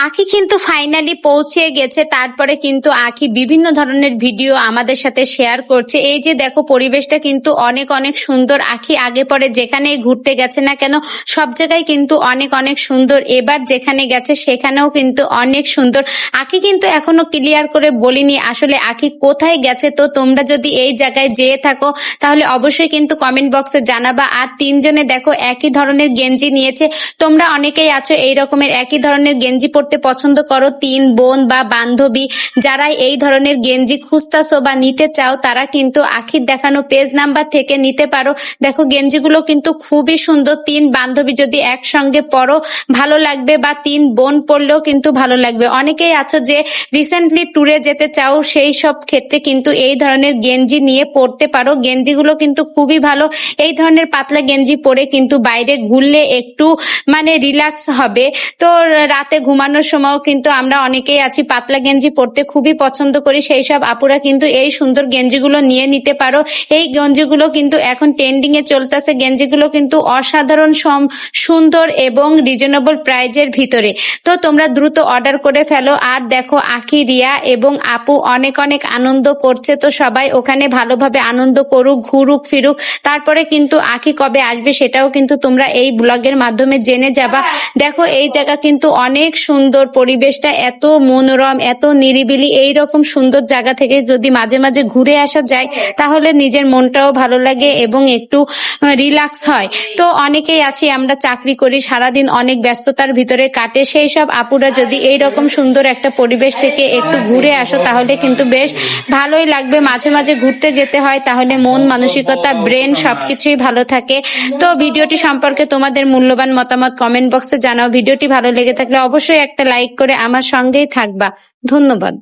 আঁখি কিন্তু ফাইনালি পৌঁছে গেছে। তারপরে কিন্তু আঁখি বিভিন্ন ধরনের ভিডিও আমাদের সাথে শেয়ার করছে। এই যে দেখো, পরিবেশটা কিন্তু অনেক অনেক সুন্দর। আঁখি আগে পরে যেখানেই ঘুরতে গেছে না কেন, সব জায়গায় কিন্তু অনেক অনেক সুন্দর। এবার যেখানে গেছে সেখানেও কিন্তু অনেক সুন্দর। আঁখি কিন্তু এখনো ক্লিয়ার করে বলিনি আসলে আঁখি কোথায় গেছে। তো তোমরা যদি এই জায়গায় যেয়ে থাকো তাহলে অবশ্যই কিন্তু কমেন্ট বক্সে জানাবা। আর তিনজনে দেখো একই ধরনের গেঞ্জি নিয়েছে। তোমরা অনেকেই আছো এই রকমের একই ধরনের গেঞ্জি পরতে পছন্দ করো, তিন বোন বা বান্ধবী যারা এই ধরনের গেঞ্জি খুঁজতাছো বা নিতে চাও তারা কিন্তু আঁখির দেখানো পেজ নাম্বার থেকে নিতে পারো। দেখো গেঞ্জিগুলো কিন্তু খুবই সুন্দর। তিন বান্ধবী যদি একসঙ্গে পরো ভালো লাগবে, বা তিন বোন পরলেও কিন্তু ভালো লাগবে। অনেকেই আছো যে রিসেন্টলি ট্যুরে যেতে চাও, সেই সব ক্ষেত্রে কিন্তু এই ধরনের গেঞ্জি নিয়ে পরতে পারো। গেঞ্জিগুলো কিন্তু খুবই ভালো। এই ধরনের পাতলা গেঞ্জি পরে কিন্তু বাইরে ঘুরলে একটু মানে রিল্যাক্স হবে। তো রাতে ঘুমানোর সময়ও কিন্তু আমরা অনেকেই আছি পাতলা গেঞ্জি পরতে খুবই পছন্দ করি। সেই সব আপুরা কিন্তু এই সুন্দর গেঞ্জিগুলো নিয়ে নিতে পারো। এই গেঞ্জিগুলো কিন্তু এখন ট্রেন্ডিং এ চলতেছে। গেঞ্জিগুলো কিন্তু অসাধারণ সুন্দর এবং রিজনেবল প্রাইজের ভিতরে। তো তোমরা দ্রুত অর্ডার করে ফেলো। আর দেখো আঁখি, রিয়া এবং আপু অনেক অনেক আনন্দ করছে। তো সবাই ওখানে ভালোভাবে আনন্দ করুক, ঘুরুক ফিরুক। তারপরে কিন্তু আঁখি কবে আসবে সেটাও কিন্তু তোমরা এই ব্লগের মাধ্যমে জেনে যাবা। দেখো এই জায়গা কিন্তু অনেক সুন্দর, পরিবেশটা এত মনোরম, এত নিরিবিলি। এইরকম সুন্দর জায়গা থেকে যদি মাঝে মাঝে ঘুরে আসা যায় তাহলে নিজের মনটাও ভালো লাগে এবং একটু রিল্যাক্স হয়। তো অনেকেই আছি আমরা চাকরি করি, সারাদিন অনেক ব্যস্ততার ভিতরে কাটে। সেই সব আপুরা যদি এইরকম সুন্দর একটা পরিবেশ থেকে একটু ঘুরে আসো তাহলে কিন্তু বেশ ভালোই লাগবে। মাঝে মাঝে ঘুরতে যেতে হয়, তাহলে মন মানসিকতা ব্রেন সবকিছুই ভালো থাকে। তো ভিডিওটি সম্পর্কে তোমাদের মূল্যবান মতামত কমেন্ট বক্সে জানাও। ভিডিওটি ভালো লেগে থাকলে অবশ্যই একটা লাইক করে আমার সঙ্গেই থাকবা। ধন্যবাদ।